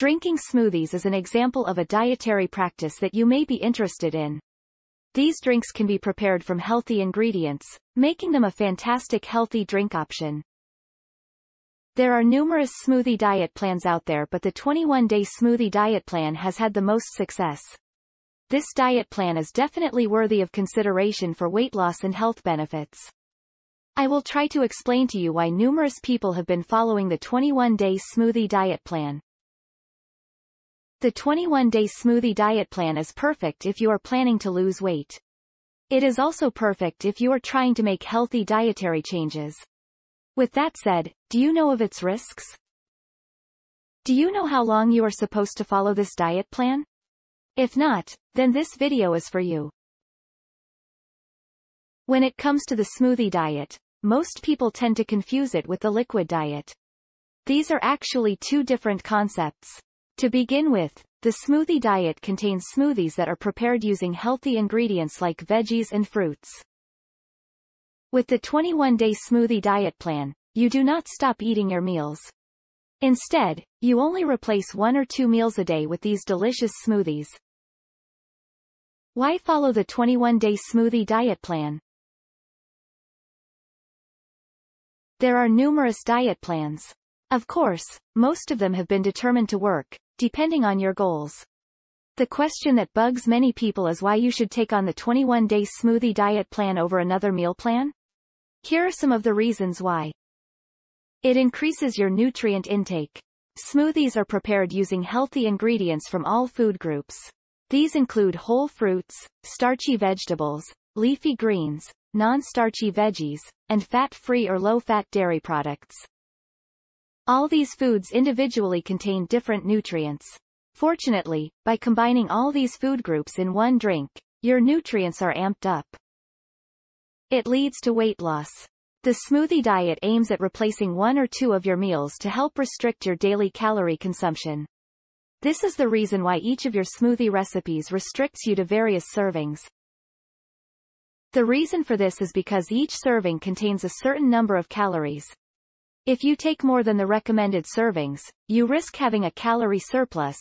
Drinking smoothies is an example of a dietary practice that you may be interested in. These drinks can be prepared from healthy ingredients, making them a fantastic healthy drink option. There are numerous smoothie diet plans out there, but the 21-day smoothie diet plan has had the most success. This diet plan is definitely worthy of consideration for weight loss and health benefits. I will try to explain to you why numerous people have been following the 21-day smoothie diet plan. The 21-day smoothie diet plan is perfect if you are planning to lose weight. It is also perfect if you are trying to make healthy dietary changes. With that said, do you know of its risks? Do you know how long you are supposed to follow this diet plan? If not, then this video is for you. When it comes to the smoothie diet, most people tend to confuse it with the liquid diet. These are actually two different concepts. To begin with, the smoothie diet contains smoothies that are prepared using healthy ingredients like veggies and fruits. With the 21-day smoothie diet plan, you do not stop eating your meals. Instead, you only replace 1 or 2 meals a day with these delicious smoothies. Why follow the 21-day smoothie diet plan? There are numerous diet plans. Of course, most of them have been determined to work, depending on your goals. The question that bugs many people is why you should take on the 21-day smoothie diet plan over another meal plan? Here are some of the reasons why. It increases your nutrient intake. Smoothies are prepared using healthy ingredients from all food groups. These include whole fruits, starchy vegetables, leafy greens, non-starchy veggies, and fat-free or low-fat dairy products. All these foods individually contain different nutrients. Fortunately, by combining all these food groups in one drink, your nutrients are amped up. It leads to weight loss. The smoothie diet aims at replacing 1 or 2 of your meals to help restrict your daily calorie consumption. This is the reason why each of your smoothie recipes restricts you to various servings. The reason for this is because each serving contains a certain number of calories. If you take more than the recommended servings, you risk having a calorie surplus,